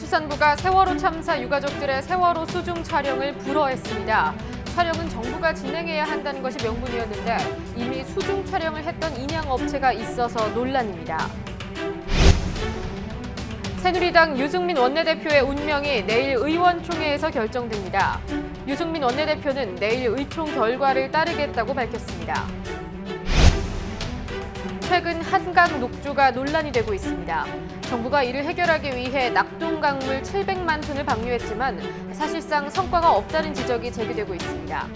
해양수산부가 세월호 참사 유가족들의 세월호 수중 촬영을 불허했습니다. 촬영은 정부가 진행해야 한다는 것이 명분이었는데 이미 수중 촬영을 했던 인양업체가 있어서 논란입니다. 새누리당 유승민 원내대표의 운명이 내일 의원총회에서 결정됩니다. 유승민 원내대표는 내일 의총 결과를 따르겠다고 밝혔습니다. 최근 한강 녹조가 논란이 되고 있습니다. 정부가 이를 해결하기 위해 낙동강물 700만 톤을 방류했지만 사실상 성과가 없다는 지적이 제기되고 있습니다.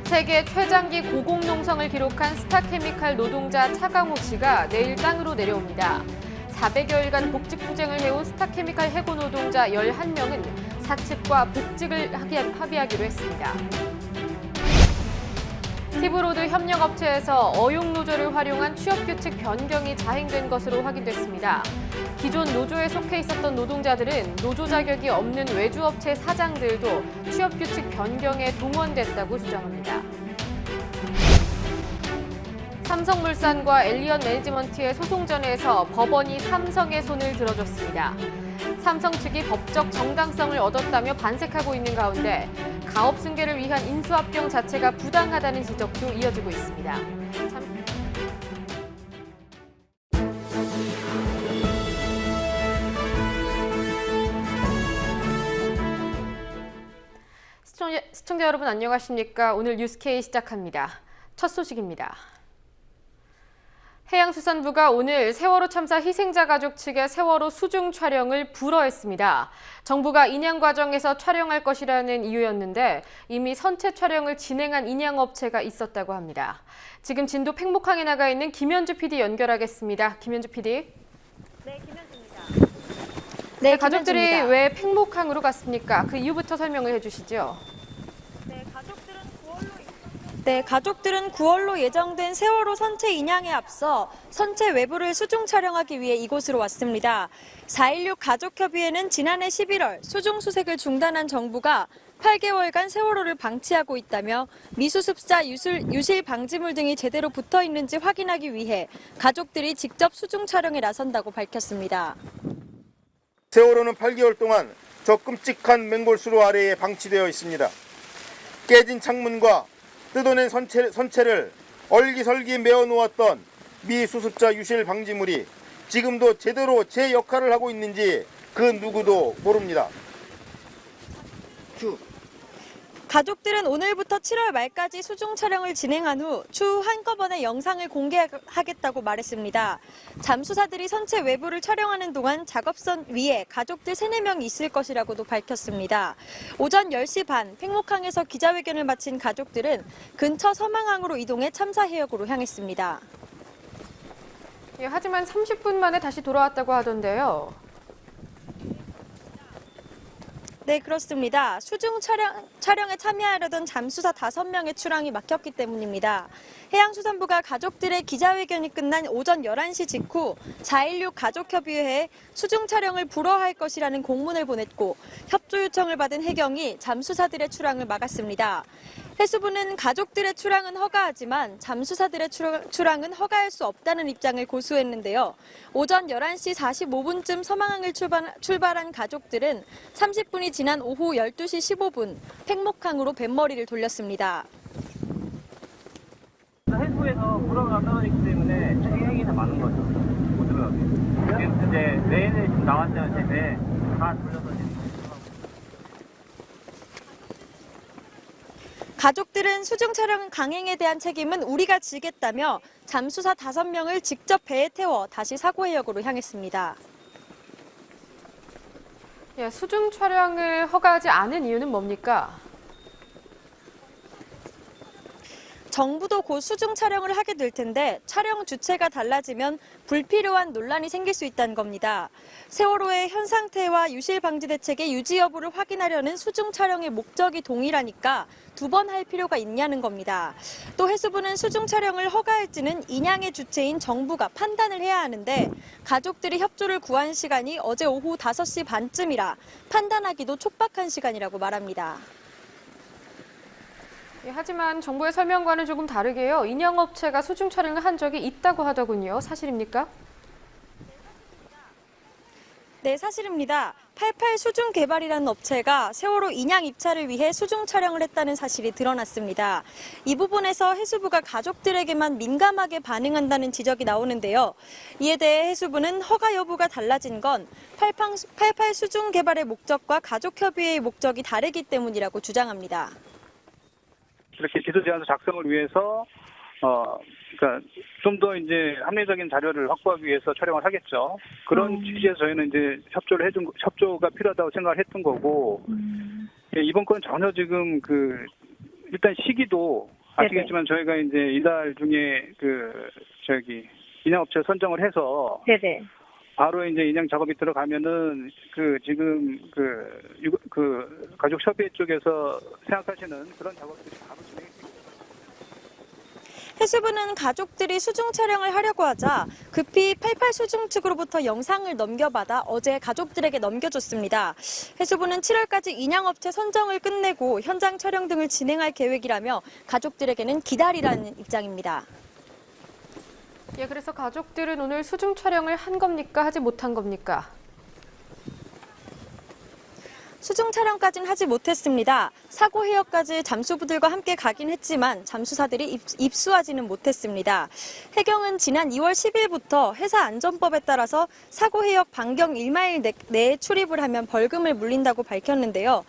세계 최장기 고공농성을 기록한 스타케미칼 노동자 차강욱 씨가 내일 땅으로 내려옵니다. 400여일간 복직투쟁을 해온 스타케미칼 해고 노동자 11명은 사측과 복직을 합의하기로 했습니다. 티브로드 협력업체에서 어용노조를 활용한 취업규칙 변경이 자행된 것으로 확인됐습니다. 기존 노조에 속해 있었던 노동자들은 노조 자격이 없는 외주업체 사장들도 취업규칙 변경에 동원됐다고 주장합니다. 삼성물산과 엘리언 매니지먼트의 소송전에서 법원이 삼성의 손을 들어줬습니다. 삼성 측이 법적 정당성을 얻었다며 반색하고 있는 가운데 가업 승계를 위한 인수합병 자체가 부당하다는 지적도 이어지고 있습니다. 시청자 여러분 안녕하십니까? 오늘 뉴스K 시작합니다. 첫 소식입니다. 해양수산부가 오늘 세월호 참사 희생자 가족 측의 세월호 수중 촬영을 불허했습니다. 정부가 인양 과정에서 촬영할 것이라는 이유였는데 이미 선체 촬영을 진행한 인양업체가 있었다고 합니다. 지금 진도 팽목항에 나가 있는 김현주 PD 연결하겠습니다. 김현주 PD. 네, 김현주입니다. 네, 가족들이 김현주입니다. 왜 팽목항으로 갔습니까? 그 이유부터 설명을 해주시죠. 가족들은 9월로 예정된 세월호 선체 인양에 앞서 선체 외부를 수중 촬영하기 위해 이곳으로 왔습니다. 4.16 가족협의회는 지난해 11월 수중 수색을 중단한 정부가 8개월간 세월호를 방치하고 있다며 미수습자, 유실 방지물 등이 제대로 붙어 있는지 확인하기 위해 가족들이 직접 수중 촬영에 나선다고 밝혔습니다. 세월호는 8개월 동안 저 끔찍한 맹골수로 아래에 방치되어 있습니다. 깨진 창문과 뜯어낸 선체를 얼기설기 메어놓았던 미수습자 유실 방지물이 지금도 제대로 제 역할을 하고 있는지 그 누구도 모릅니다. 가족들은 오늘부터 7월 말까지 수중 촬영을 진행한 후 추후 한꺼번에 영상을 공개하겠다고 말했습니다. 잠수사들이 선체 외부를 촬영하는 동안 작업선 위에 가족들 3-4명이 있을 것이라고도 밝혔습니다. 오전 10시 반 팽목항에서 기자회견을 마친 가족들은 근처 서망항으로 이동해 참사 해역으로 향했습니다. 하지만 30분 만에 다시 돌아왔다고 하던데요. 네, 그렇습니다. 수중 촬영에 참여하려던 잠수사 5명의 출항이 막혔기 때문입니다. 해양수산부가 가족들의 기자회견이 끝난 오전 11시 직후 4.16 가족협의회에 수중 촬영을 불허할 것이라는 공문을 보냈고 협조 요청을 받은 해경이 잠수사들의 출항을 막았습니다. 해수부는 가족들의 출항은 허가하지만 잠수사들의 출항은 허가할 수 없다는 입장을 고수했는데요. 오전 11시 45분쯤 서망항을 출발한 가족들은 30분이 지난 오후 12시 15분 팽목항으로 뱃머리를 돌렸습니다. 해수에서 불어가 떨어지기 때문에 행위 다 많은 거죠. 못 들어가게. 지금 이제 레인에 지금 나왔잖아요. 배 다 돌려서 지금. 가족들은 수중 촬영 강행에 대한 책임은 우리가 지겠다며 잠수사 5명을 직접 배에 태워 다시 사고해역으로 향했습니다. 수중 촬영을 허가하지 않은 이유는 뭡니까? 정부도 곧 수중 촬영을 하게 될 텐데 촬영 주체가 달라지면 불필요한 논란이 생길 수 있다는 겁니다. 세월호의 현 상태와 유실 방지 대책의 유지 여부를 확인하려는 수중 촬영의 목적이 동일하니까 2번 할 필요가 있냐는 겁니다. 또 해수부는 수중 촬영을 허가할지는 인양의 주체인 정부가 판단을 해야 하는데 가족들이 협조를 구한 시간이 어제 오후 5시 반쯤이라 판단하기도 촉박한 시간이라고 말합니다. 하지만 정부의 설명과는 조금 다르게요. 인양업체가 수중 촬영을 한 적이 있다고 하더군요. 사실입니까? 네, 사실입니다. 88 수중 개발이라는 업체가 세월호 인양 입찰을 위해 수중 촬영을 했다는 사실이 드러났습니다. 이 부분에서 해수부가 가족들에게만 민감하게 반응한다는 지적이 나오는데요. 이에 대해 해수부는 허가 여부가 달라진 건 88 수중 개발의 목적과 가족 협의회의 목적이 다르기 때문이라고 주장합니다. 이렇게 지도 제안서 작성을 위해서 그러니까 좀 더 이제 합리적인 자료를 확보하기 위해서 촬영을 하겠죠. 그런 취지에서 저희는 이제 협조가 필요하다고 생각을 했던 거고, 예, 이번 건 전혀 지금 일단 시기도 아시겠지만 저희가 이제 이달 중에 인양업체 선정을 해서 네네. 바로 이제 인양 작업이 들어가면은 지금 가족 협의회 쪽에서 생각하시는 그런 작업들이 바로 진행됩니다. 해수부는 가족들이 수중 촬영을 하려고 하자 급히 88 수중 측으로부터 영상을 넘겨받아 어제 가족들에게 넘겨줬습니다. 해수부는 7월까지 인양업체 선정을 끝내고 현장 촬영 등을 진행할 계획이라며 가족들에게는 기다리라는 입장입니다. 예, 그래서 가족들은 오늘 수중 촬영을 한 겁니까? 하지 못한 겁니까? 수중 촬영까지는 하지 못했습니다. 사고 해역까지 잠수부들과 함께 가긴 했지만 잠수사들이 입수하지는 못했습니다. 해경은 지난 2월 10일부터 해사안전법에 따라서 사고 해역 반경 1마일 내에 출입을 하면 벌금을 물린다고 밝혔는데요.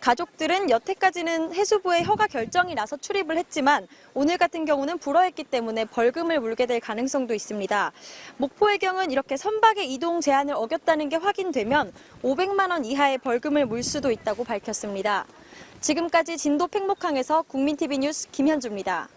가족들은 여태까지는 해수부의 허가 결정이 나서 출입을 했지만 오늘 같은 경우는 불허했기 때문에 벌금을 물게 될 가능성도 있습니다. 목포해경은 이렇게 선박의 이동 제한을 어겼다는 게 확인되면 500만 원 이하의 벌금을 물 수도 있다고 밝혔습니다. 지금까지 진도 팽목항에서 국민TV 뉴스 김현주입니다.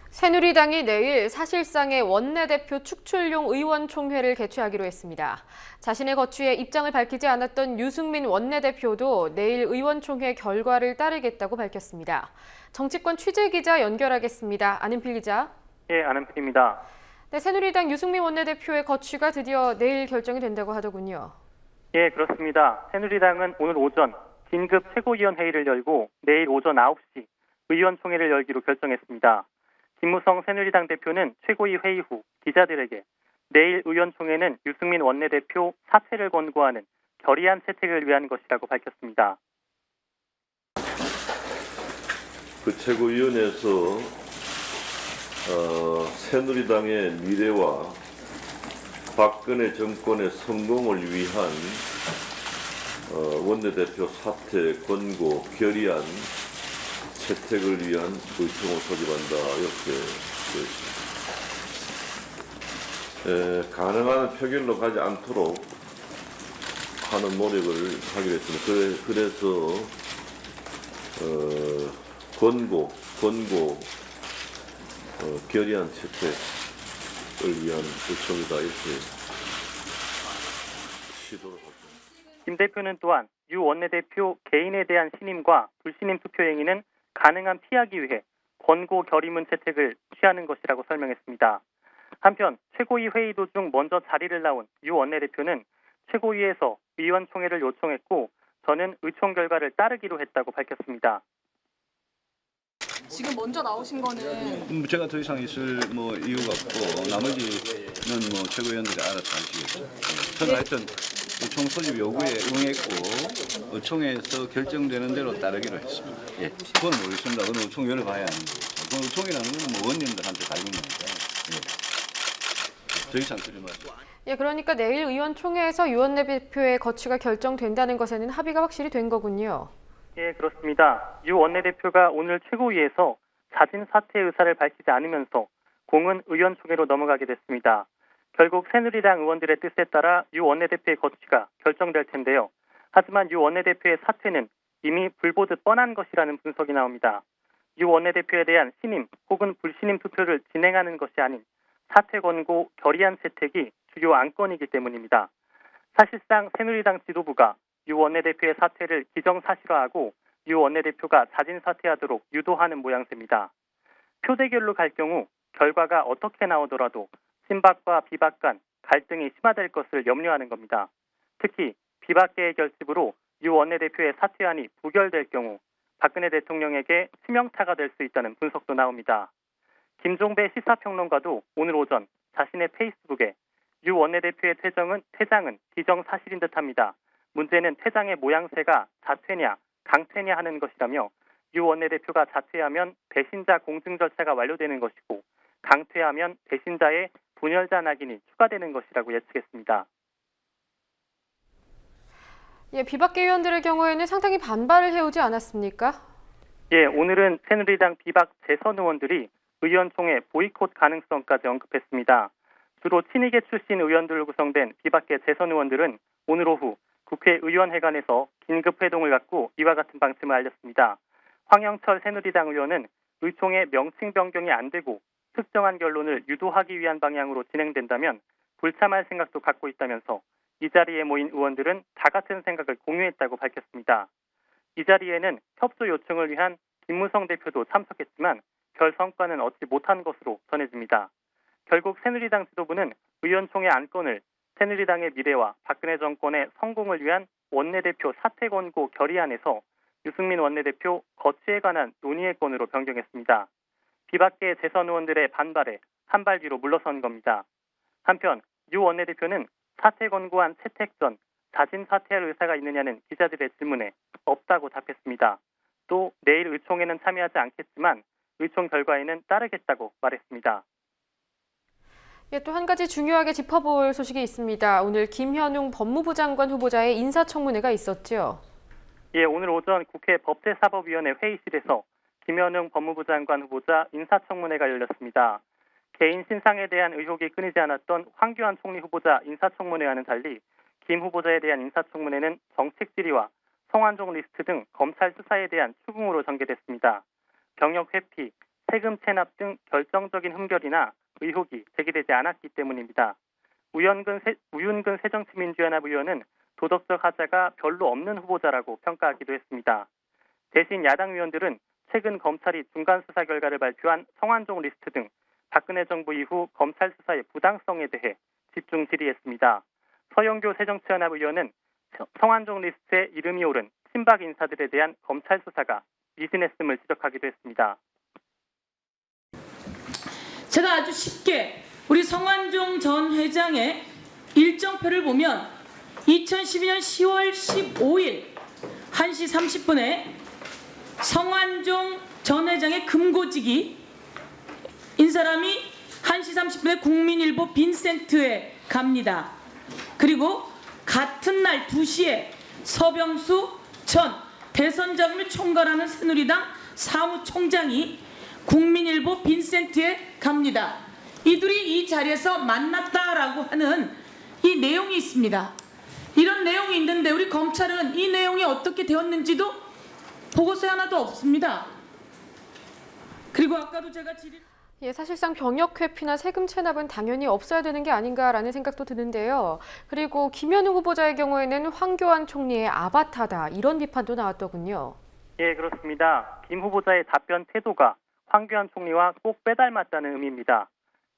새누리당이 내일 사실상의 원내대표 축출용 의원총회를 개최하기로 했습니다. 자신의 거취에 입장을 밝히지 않았던 유승민 원내대표도 내일 의원총회 결과를 따르겠다고 밝혔습니다. 정치권 취재기자 연결하겠습니다. 안은필 기자. 예, 안은필입니다. 네, 새누리당 유승민 원내대표의 거취가 드디어 내일 결정이 된다고 하더군요. 예, 그렇습니다. 새누리당은 오늘 오전 긴급 최고위원회의를 열고 내일 오전 9시 의원총회를 열기로 결정했습니다. 김무성 새누리당 대표는 최고위 회의 후 기자들에게 내일 의원총회는 유승민 원내대표 사퇴를 권고하는 결의안 채택을 위한 것이라고 밝혔습니다. 최고위원회에서 새누리당의 미래와 박근혜 정권의 성공을 위한 원내대표 사퇴 권고 결의안 채택을 위한 의총을 소집한다 이렇게 되어 있습니다. 가능한 표결로 가지 않도록 하는 노력을 하기로 했습니다. 그래서 권고 결의안 채택을 위한 의총이다 이렇게 시도를 하고 있습니다. 김 대표는 또한 유 원내대표 개인에 대한 신임과 불신임 투표 행위는 가능한 피하기 위해 권고 결의문 채택을 취하는 것이라고 설명했습니다. 한편 최고위 회의 도중 먼저 자리를 나온 유 원내대표는 최고위에서 의원총회를 요청했고 저는 의총 결과를 따르기로 했다고 밝혔습니다. 지금 먼저 나오신 거는 제가 더 이상 있을 이유가 없고 나머지는 최고위원들이 알아서 하시겠죠. 저는 하여튼 의총 소집 요구에 응했고 의총에서 결정되는 대로 따르기로 했습니다. 예, 그건 모르겠습니다. 그건 의총 열어봐야 합니다. 그건 의총이라는 건 의원님들한테 달린 거니까. 예. 더 이상 드릴 말씀. 예, 그러니까 내일 의원총회에서 유 원내대표의 거취가 결정된다는 것에는 합의가 확실히 된 거군요. 예, 그렇습니다. 유 원내대표가 오늘 최고위에서 자진 사퇴 의사를 밝히지 않으면서 공은 의원총회로 넘어가게 됐습니다. 결국 새누리당 의원들의 뜻에 따라 유 원내대표의 거취가 결정될 텐데요. 하지만 유 원내대표의 사퇴는 이미 불보듯 뻔한 것이라는 분석이 나옵니다. 유 원내대표에 대한 신임 혹은 불신임 투표를 진행하는 것이 아닌 사퇴 권고 결의안 채택이 주요 안건이기 때문입니다. 사실상 새누리당 지도부가 유 원내대표의 사퇴를 기정사실화하고 유 원내대표가 자진 사퇴하도록 유도하는 모양새입니다. 표대결로 갈 경우 결과가 어떻게 나오더라도 친박과 비박 간 갈등이 심화될 것을 염려하는 겁니다. 특히 비박계의 결집으로 유 원내대표의 사퇴안이 부결될 경우 박근혜 대통령에게 치명타가 될 수 있다는 분석도 나옵니다. 김종배 시사평론가도 오늘 오전 자신의 페이스북에 유 원내대표의 퇴장은 기정사실인 듯합니다. 문제는 퇴장의 모양새가 자퇴냐 강퇴냐 하는 것이라며 유 원내대표가 자퇴하면 배신자 공증 절차가 완료되는 것이고 강퇴하면 배신자의 분열자 낙인이 추가되는 것이라고 예측했습니다. 예, 비박계 의원들의 경우에는 상당히 반발을 해오지 않았습니까? 예, 오늘은 새누리당 비박 재선 의원들이 의원총회 보이콧 가능성까지 언급했습니다. 주로 친이계 출신 의원들로 구성된 비박계 재선 의원들은 오늘 오후 국회의원회관에서 긴급 회동을 갖고 이와 같은 방침을 알렸습니다. 황영철 새누리당 의원은 의총의 명칭 변경이 안 되고 특정한 결론을 유도하기 위한 방향으로 진행된다면 불참할 생각도 갖고 있다면서 이 자리에 모인 의원들은 다 같은 생각을 공유했다고 밝혔습니다. 이 자리에는 협조 요청을 위한 김무성 대표도 참석했지만 별 성과는 얻지 못한 것으로 전해집니다. 결국 새누리당 지도부는 의원총회 안건을 새누리당의 미래와 박근혜 정권의 성공을 위한 원내대표 사퇴 권고 결의안에서 유승민 원내대표 거취에 관한 논의의 건으로 변경했습니다. 비박계 재선 의원들의 반발에 한 발 뒤로 물러선 겁니다. 한편 유 원내대표는 사퇴 권고안 채택 전 자진 사퇴할 의사가 있느냐는 기자들의 질문에 없다고 답했습니다. 또 내일 의총에는 참여하지 않겠지만 의총 결과에는 따르겠다고 말했습니다. 예, 또 한 가지 중요하게 짚어볼 소식이 있습니다. 오늘 김현웅 법무부 장관 후보자의 인사청문회가 있었죠. 예, 오늘 오전 국회 법제사법위원회 회의실에서 김현웅 법무부 장관 후보자 인사청문회가 열렸습니다. 개인 신상에 대한 의혹이 끊이지 않았던 황교안 총리 후보자 인사청문회와는 달리 김 후보자에 대한 인사청문회는 정책 질의와 성완종 리스트 등 검찰 수사에 대한 추궁으로 전개됐습니다. 병역 회피, 세금 체납 등 결정적인 흠결이나 의혹이 제기되지 않았기 때문입니다. 우윤근 새정치민주연합 의원은 도덕적 하자가 별로 없는 후보자라고 평가하기도 했습니다. 대신 야당 의원들은 최근 검찰이 중간 수사 결과를 발표한 성완종 리스트 등 박근혜 정부 이후 검찰 수사의 부당성에 대해 집중 질의했습니다. 서영교 새정치연합 의원은 성완종 리스트에 이름이 오른 친박 인사들에 대한 검찰 수사가 미진했음을 지적하기도 했습니다. 제가 아주 쉽게 우리 성완종 전 회장의 일정표를 보면 2012년 10월 15일 1시 30분에 성완종 전 회장의 금고지기 인 사람이 1시 30분에 국민일보 빈센트에 갑니다. 그리고 같은 날 2시에 서병수 전 대선 자금을 총괄하는 새누리당 사무총장이 국민일보 빈센트에 갑니다. 이들이 이 자리에서 만났다라고 하는 이 내용이 있습니다. 이런 내용이 있는데 우리 검찰은 이 내용이 어떻게 되었는지도 보고서에 하나도 없습니다. 그리고 아까도 제가 예, 사실상 병역 회피나 세금 체납은 당연히 없어야 되는 게 아닌가라는 생각도 드는데요. 그리고 김현웅 후보자의 경우에는 황교안 총리의 아바타다 이런 비판도 나왔더군요. 예, 그렇습니다. 김 후보자의 답변 태도가 황교안 총리와 꼭 빼닮았다는 의미입니다.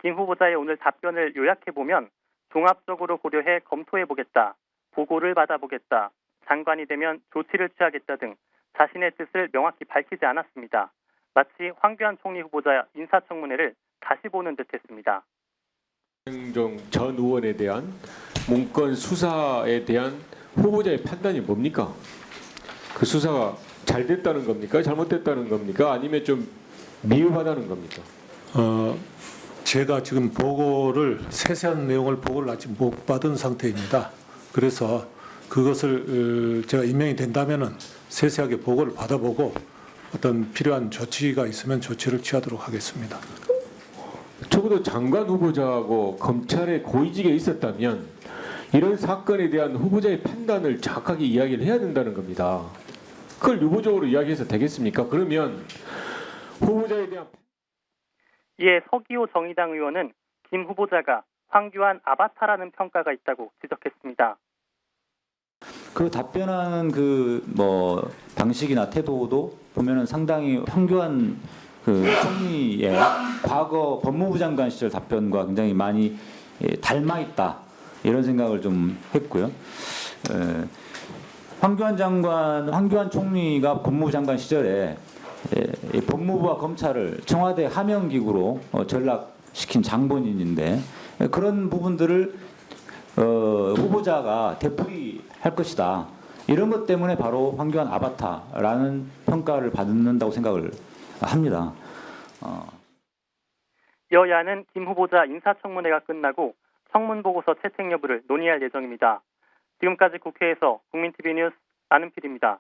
김 후보자의 오늘 답변을 요약해보면 종합적으로 고려해 검토해보겠다, 보고를 받아보겠다, 장관이 되면 조치를 취하겠다 등 자신의 뜻을 명확히 밝히지 않았습니다. 마치 황교안 총리 후보자 인사청문회를 다시 보는 듯했습니다. 황교안 전 의원에 대한 문건 수사에 대한 후보자의 판단이 뭡니까? 그 수사가 잘 됐다는 겁니까? 잘못됐다는 겁니까? 아니면 좀 미흡하다는 겁니까? 제가 지금 세세한 내용을 보고를 아직 못 받은 상태입니다. 그래서 그것을 제가 임명이 된다면은 세세하게 보고를 받아보고 어떤 필요한 조치가 있으면 조치를 취하도록 하겠습니다. 적어도 장관 후보자하고 검찰의 고위직에 있었다면 이런 사건에 대한 후보자의 판단을 정확하게 이야기를 해야 된다는 겁니다. 그걸 유보적으로 이야기해서 되겠습니까? 그러면 후보자에 대한 이에 서기호 정의당 의원은 김 후보자가 황교안 아바타라는 평가가 있다고 지적했습니다. 그 답변하는 방식이나 태도도 보면은 상당히 황교안 총리의 과거 법무부 장관 시절 답변과 굉장히 많이 닮아 있다 이런 생각을 좀 했고요. 황교안 총리가 법무부 장관 시절에 법무부와 검찰을 청와대 하명기구로 전락시킨 장본인인데 그런 부분들을 후보자가 되풀이할 것이다. 이런 것 때문에 바로 황교안 아바타라는 평가를 받는다고 생각을 합니다. 여야는 김 후보자 인사청문회가 끝나고 청문보고서 채택 여부를 논의할 예정입니다. 지금까지 국회에서 국민TV 뉴스 안은필입니다.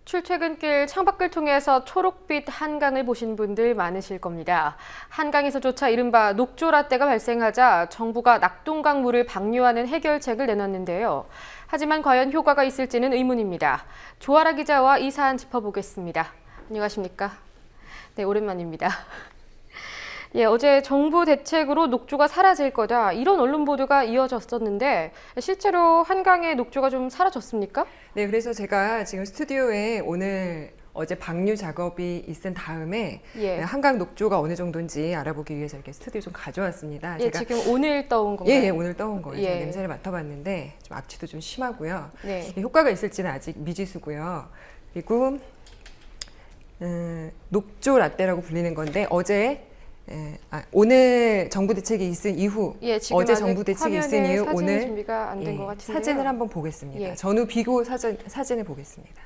출퇴근길 창밖을 통해서 초록빛 한강을 보신 분들 많으실 겁니다. 한강에서조차 이른바 녹조라떼가 발생하자 정부가 낙동강 물을 방류하는 해결책을 내놨는데요. 하지만 과연 효과가 있을지는 의문입니다. 조아라 기자와 이 사안 짚어보겠습니다. 안녕하십니까? 네, 오랜만입니다. 예, 어제 정부 대책으로 녹조가 사라질 거다 이런 언론 보도가 이어졌었는데 실제로 한강의 녹조가 좀 사라졌습니까? 네, 그래서 제가 지금 스튜디오에 어제 방류 작업이 있은 다음에 한강 녹조가 어느 정도인지 알아보기 위해서 이렇게 스튜디오 좀 가져왔습니다. 예, 제가 지금 오늘 떠온 건가요? 예, 오늘 떠온 거예요. 제가 냄새를 맡아봤는데 좀 악취도 좀 심하고요. 네. 효과가 있을지는 아직 미지수고요. 그리고 녹조 라떼라고 불리는 건데 오늘 정부 대책이 있은 이후, 어제 정부 대책이 있은 이후 오늘 준비가 안 된 것 같은데요. 사진을 한번 보겠습니다. 전후 비교 사진을 보겠습니다.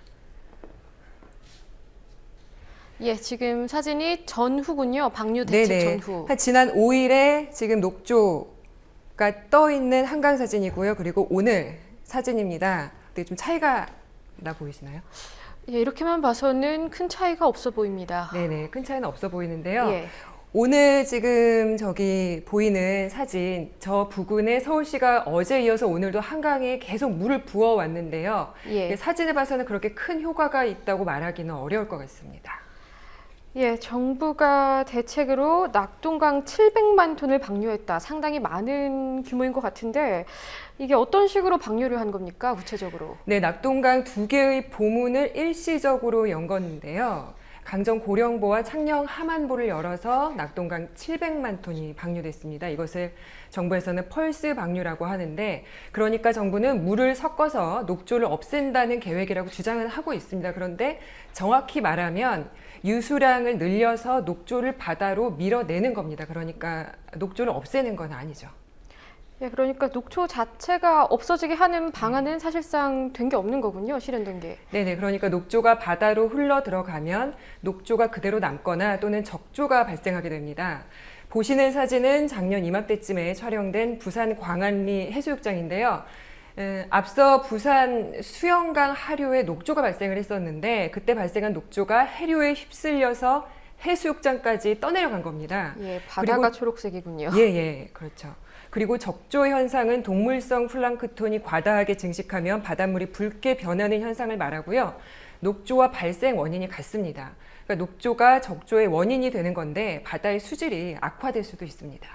예, 지금 사진이 전후군요. 방류 대책 전후. 지난 5일에 지금 녹조가 떠 있는 한강 사진이고요. 그리고 오늘 사진입니다. 근데 좀 차이가 나 보이시나요? 예, 이렇게만 봐서는 큰 차이가 없어 보입니다. 네네, 큰 차이는 없어 보이는데요. 오늘 지금 저기 보이는 사진, 저 부근에 서울시가 어제 이어서 오늘도 한강에 계속 물을 부어왔는데요. 사진을 봐서는 그렇게 큰 효과가 있다고 말하기는 어려울 것 같습니다. 예, 정부가 대책으로 낙동강 700만 톤을 방류했다. 상당히 많은 규모인 것 같은데 이게 어떤 식으로 방류를 한 겁니까? 구체적으로? 네, 낙동강 2개의 보문을 일시적으로 연 건데요. 강정 고령보와 창녕 하만보를 열어서 낙동강 700만 톤이 방류됐습니다. 이것을 정부에서는 펄스 방류라고 하는데, 그러니까 정부는 물을 섞어서 녹조를 없앤다는 계획이라고 주장을 하고 있습니다. 그런데 정확히 말하면 유수량을 늘려서 녹조를 바다로 밀어내는 겁니다. 그러니까 녹조를 없애는 건 아니죠. 예, 그러니까 녹조 자체가 없어지게 하는 방안은 사실상 된 게 없는 거군요, 실현된 게. 네네, 그러니까 녹조가 바다로 흘러 들어가면 녹조가 그대로 남거나 또는 적조가 발생하게 됩니다. 보시는 사진은 작년 이맘때쯤에 촬영된 부산 광안리 해수욕장인데요. 앞서 부산 수영강 하류에 녹조가 발생을 했었는데 그때 발생한 녹조가 해류에 휩쓸려서 해수욕장까지 떠내려간 겁니다. 예, 바다가 그리고, 초록색이군요. 예, 그렇죠. 그리고 적조 현상은 동물성 플랑크톤이 과다하게 증식하면 바닷물이 붉게 변하는 현상을 말하고요. 녹조와 발생 원인이 같습니다. 그러니까 녹조가 적조의 원인이 되는 건데 바다의 수질이 악화될 수도 있습니다.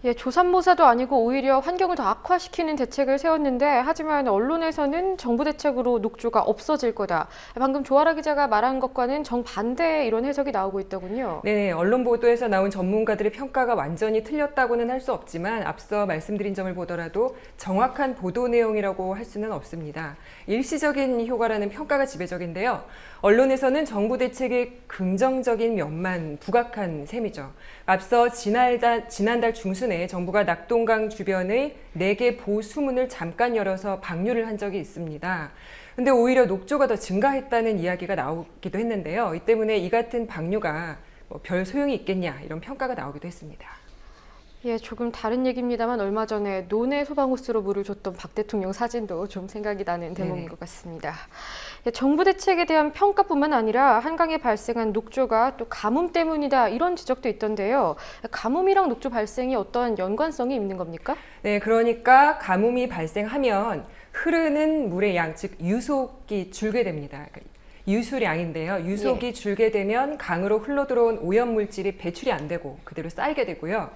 예, 조삼모사도 아니고 오히려 환경을 더 악화시키는 대책을 세웠는데 하지만 언론에서는 정부 대책으로 녹조가 없어질 거다. 방금 조아라 기자가 말한 것과는 정반대의 이런 해석이 나오고 있더군요. 네, 언론 보도에서 나온 전문가들의 평가가 완전히 틀렸다고는 할 수 없지만 앞서 말씀드린 점을 보더라도 정확한 보도 내용이라고 할 수는 없습니다. 일시적인 효과라는 평가가 지배적인데요. 언론에서는 정부 대책의 긍정적인 면만 부각한 셈이죠. 앞서 지난달 중순에 정부가 낙동강 주변의 4개 보수문을 잠깐 열어서 방류를 한 적이 있습니다. 근데 오히려 녹조가 더 증가했다는 이야기가 나오기도 했는데요. 이 때문에 이 같은 방류가 별 소용이 있겠냐 이런 평가가 나오기도 했습니다. 예, 조금 다른 얘기입니다만 얼마 전에 논에 소방호스로 물을 줬던 박 대통령 사진도 좀 생각이 나는 대목인 것 같습니다. 예, 정부 대책에 대한 평가뿐만 아니라 한강에 발생한 녹조가 또 가뭄 때문이다 이런 지적도 있던데요. 가뭄이랑 녹조 발생이 어떠한 연관성이 있는 겁니까? 네, 그러니까 가뭄이 발생하면 흐르는 물의 양, 즉 유속이 줄게 됩니다. 유수량인데요. 유속이 줄게 되면 강으로 흘러들어온 오염물질이 배출이 안 되고 그대로 쌓이게 되고요.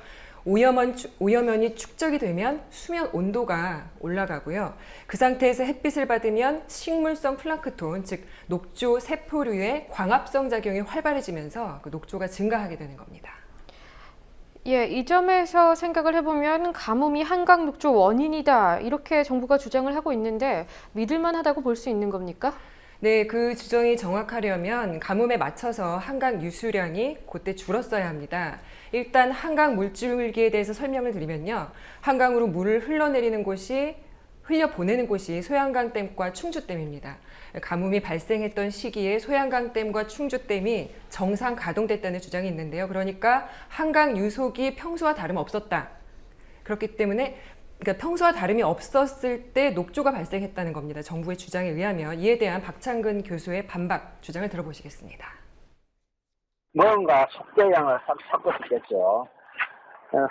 오염원이 축적이 되면 수면 온도가 올라가고요. 그 상태에서 햇빛을 받으면 식물성 플랑크톤, 즉 녹조 세포류의 광합성 작용이 활발해지면서 그 녹조가 증가하게 되는 겁니다. 예, 이 점에서 생각을 해보면 가뭄이 한강 녹조 원인이다 이렇게 정부가 주장을 하고 있는데 믿을만하다고 볼 수 있는 겁니까? 네, 그 주장이 정확하려면 가뭄에 맞춰서 한강 유수량이 그때 줄었어야 합니다. 일단 한강 물줄기에 대해서 설명을 드리면요. 한강으로 물을 흘려보내는 곳이 소양강댐과 충주댐입니다. 가뭄이 발생했던 시기에 소양강댐과 충주댐이 정상 가동됐다는 주장이 있는데요. 그러니까 한강 유속이 평소와 다름없었다. 그렇기 때문에 평소와 다름이 없었을 때 녹조가 발생했다는 겁니다. 정부의 주장에 의하면 이에 대한 박창근 교수의 반박 주장을 들어보시겠습니다. 뭔가 속재량을 섞을 수 있겠죠.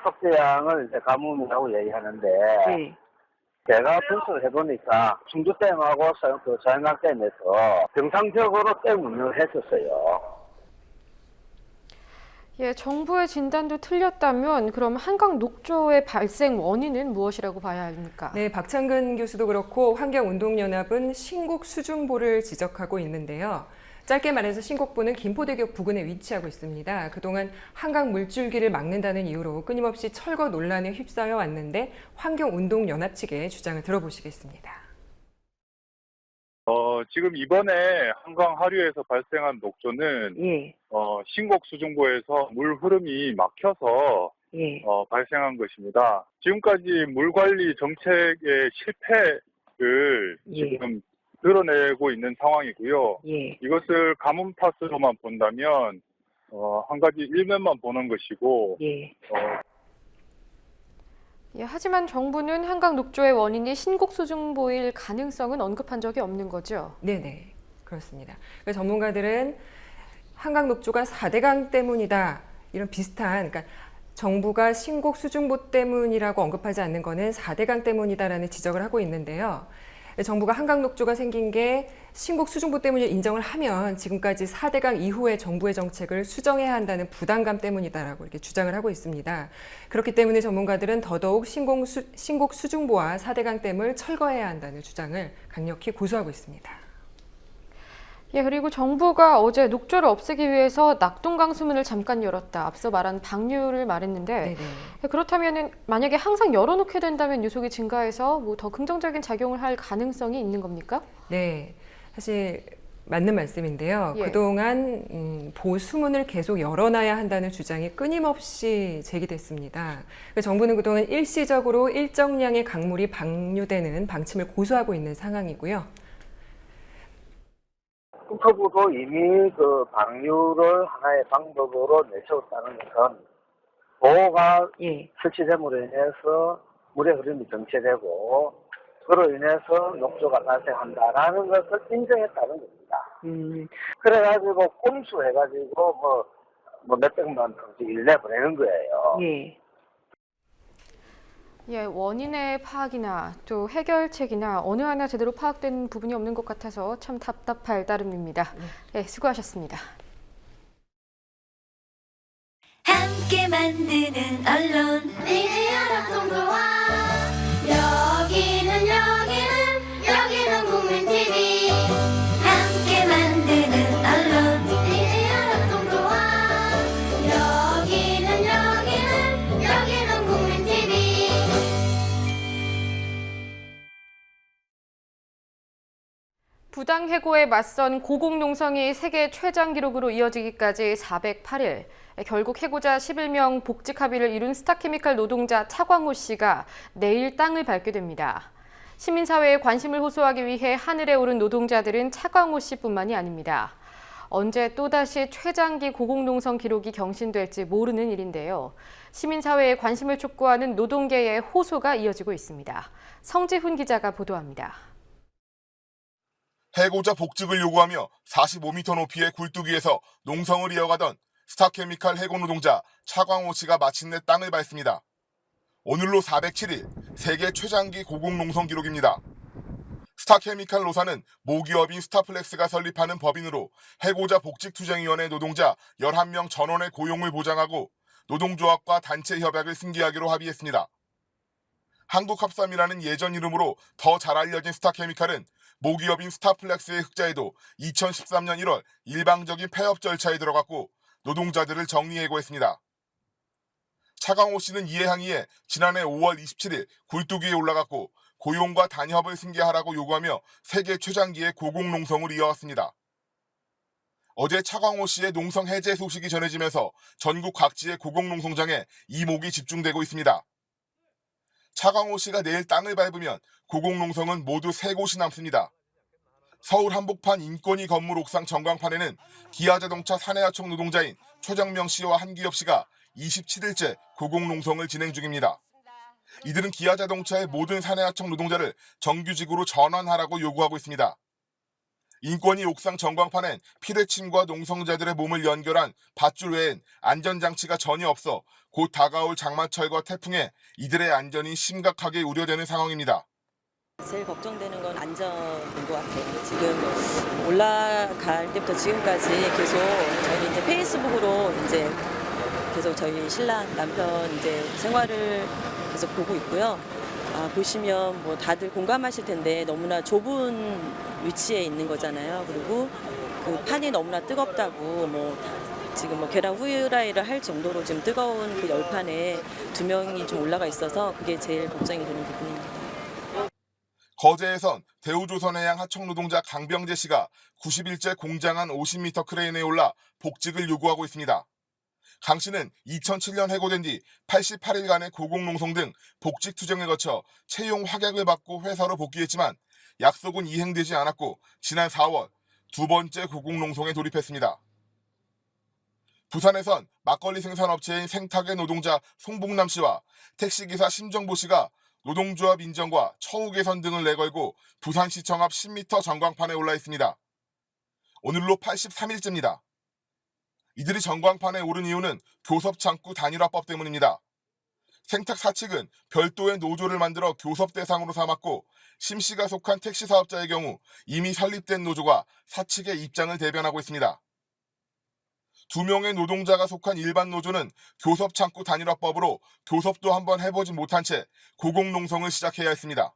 속재량을 이제 가뭄이라고 얘기하는데 제가 분석을 해보니까 충주댐하고 소양강댐에서 정상적으로 댐 운영을 했었어요. 예, 정부의 진단도 틀렸다면 그럼 한강 녹조의 발생 원인은 무엇이라고 봐야 합니까? 네, 박창근 교수도 그렇고 환경운동연합은 신곡 수중보를 지적하고 있는데요. 짧게 말해서 신곡보는 김포대교 부근에 위치하고 있습니다. 그동안 한강 물줄기를 막는다는 이유로 끊임없이 철거 논란에 휩싸여 왔는데 환경운동연합 측의 주장을 들어보시겠습니다. 지금 이번에 한강 하류에서 발생한 녹조는 신곡 수중보에서 물 흐름이 막혀서 발생한 것입니다. 지금까지 물 관리 정책의 실패를 지금 드러내고 있는 상황이고요. 이것을 가뭄 탓으로만 본다면 한 가지 일면만 보는 것이고 예, 하지만 정부는 한강 녹조의 원인이 신곡 수중보일 가능성은 언급한 적이 없는 거죠? 네네, 그렇습니다. 그러니까 전문가들은 한강 녹조가 4대강 때문이다. 이런 비슷한, 그러니까 정부가 신곡 수중보 때문이라고 언급하지 않는 거는 4대강 때문이다라는 지적을 하고 있는데요. 정부가 한강 녹조가 생긴 게 신곡 수중보 때문을 인정을 하면 지금까지 4대강 이후의 정부의 정책을 수정해야 한다는 부담감 때문이다라고 이렇게 주장을 하고 있습니다. 그렇기 때문에 전문가들은 더더욱 신곡 수중보와 4대강 댐을 철거해야 한다는 주장을 강력히 고수하고 있습니다. 예, 그리고 정부가 어제 녹조를 없애기 위해서 낙동강수문을 잠깐 열었다. 앞서 말한 방류를 말했는데 그렇다면 만약에 항상 열어놓게 된다면 유속이 증가해서 뭐 더 긍정적인 작용을 할 가능성이 있는 겁니까? 네, 사실 맞는 말씀인데요. 그동안 보수문을 계속 열어놔야 한다는 주장이 끊임없이 제기됐습니다. 정부는 그동안 일시적으로 일정량의 강물이 방류되는 방침을 고수하고 있는 상황이고요. 국토부도 이미 그 방류를 하나의 방법으로 내세웠다는 것은 보호가 설치됨으로 인해서 물의 흐름이 정체되고 그로 인해서 녹조가 발생한다라는 것을 인정했다는 겁니다. 그래가지고 꼼수해가지고 뭐 몇백만 톤씩 일내 보내는 거예요. 예, 원인의 파악이나 또 해결책이나 어느 하나 제대로 파악된 부분이 없는 것 같아서 참 답답할 따름입니다. 예, 수고하셨습니다. 함께 만드는 언론 미디어 협동조합 여기는 국민TV 함께 만드는 언론 미디어 협동조합 여기는 국민TV 부당해고에 맞선 고공농성이 세계 최장 기록으로 이어지기까지 408일. 결국 해고자 11명 복직 합의를 이룬 스타케미칼 노동자 차광호 씨가 내일 땅을 밟게 됩니다. 시민사회에 관심을 호소하기 위해 하늘에 오른 노동자들은 차광호 씨뿐만이 아닙니다. 언제 또다시 최장기 고공농성 기록이 경신될지 모르는 일인데요. 시민사회에 관심을 촉구하는 노동계의 호소가 이어지고 있습니다. 성지훈 기자가 보도합니다. 해고자 복직을 요구하며 45m 높이의 굴뚝위에서 농성을 이어가던 스타케미칼 해고 노동자 차광호 씨가 마침내 땅을 밟습니다. 오늘로 407일 세계 최장기 고공농성 기록입니다. 스타케미칼 노사는 모기업인 스타플렉스가 설립하는 법인으로 해고자 복직투쟁위원회 노동자 11명 전원의 고용을 보장하고 노동조합과 단체 협약을 승계하기로 합의했습니다. 한국합삼이라는 예전 이름으로 더 잘 알려진 스타케미칼은 모기업인 스타플렉스의 흑자에도 2013년 1월 일방적인 폐업 절차에 들어갔고 노동자들을 정리해고했습니다. 차강호 씨는 이에 항의해 지난해 5월 27일 굴뚝위에 올라갔고 고용과 단협을 승계하라고 요구하며 세계 최장기의 고공농성을 이어왔습니다. 어제 차강호 씨의 농성 해제 소식이 전해지면서 전국 각지의 고공농성장에 이목이 집중되고 있습니다. 차강호 씨가 내일 땅을 밟으면 고공농성은 모두 3곳이 남습니다. 서울 한복판 인권위 건물 옥상 전광판에는 기아자동차 사내하청 노동자인 최정명 씨와 한기엽 씨가 27일째 고공농성을 진행 중입니다. 이들은 기아자동차의 모든 사내하청 노동자를 정규직으로 전환하라고 요구하고 있습니다. 인권위 옥상 전광판엔 피뢰침과 농성자들의 몸을 연결한 밧줄 외엔 안전장치가 전혀 없어 곧 다가올 장마철과 태풍에 이들의 안전이 심각하게 우려되는 상황입니다. 제일 걱정되는 건 안전인 것 같아요. 지금 올라갈 때부터 지금까지 계속 저희 이제 페이스북으로 이제 계속 저희 신랑 남편 이제 생활을 계속 보고 있고요. 보시면 뭐 다들 공감하실 텐데 너무나 좁은 위치에 있는 거잖아요. 그리고 그 판이 너무나 뜨겁다고 뭐 지금 뭐 계란 후라이를 할 정도로 지금 뜨거운 그 열판에 2명이 좀 올라가 있어서 그게 제일 걱정이 되는 부분입니다. 거제에선 대우조선해양 하청노동자 강병재 씨가 90일째 공장 안 50m 크레인에 올라 복직을 요구하고 있습니다. 강 씨는 2007년 해고된 뒤 88일간의 고공농성 등 복직 투쟁을 거쳐 채용 확약을 받고 회사로 복귀했지만 약속은 이행되지 않았고 지난 4월 2번째 고공농성에 돌입했습니다. 부산에선 막걸리 생산업체인 생탁의 노동자 송봉남 씨와 택시기사 심정보 씨가 노동조합 인정과 처우 개선 등을 내걸고 부산시청 앞 10m 전광판에 올라 있습니다. 오늘로 83일째입니다. 이들이 전광판에 오른 이유는 교섭창구 단일화법 때문입니다. 생탁 사측은 별도의 노조를 만들어 교섭 대상으로 삼았고 심 씨가 속한 택시 사업자의 경우 이미 설립된 노조가 사측의 입장을 대변하고 있습니다. 2명의 노동자가 속한 일반 노조는 교섭창구 단일화법으로 교섭도 한번 해보지 못한 채 고공농성을 시작해야 했습니다.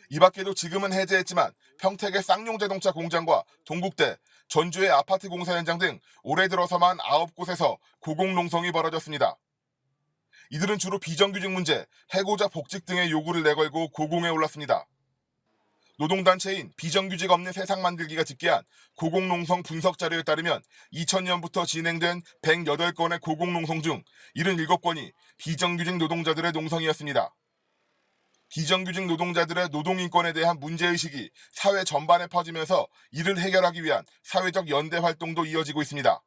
이 밖에도 지금은 해제했지만 평택의 쌍용자동차 공장과 동국대, 전주의 아파트 공사 현장 등 올해 들어서만 9곳에서 고공농성이 벌어졌습니다. 이들은 주로 비정규직 문제, 해고자 복직 등의 요구를 내걸고 고공에 올랐습니다. 노동단체인 비정규직 없는 세상 만들기가 집계한 고공농성 분석 자료에 따르면 2000년부터 진행된 108건의 고공농성 중 77건이 비정규직 노동자들의 농성이었습니다. 비정규직 노동자들의 노동인권에 대한 문제의식이 사회 전반에 퍼지면서 이를 해결하기 위한 사회적 연대 활동도 이어지고 있습니다.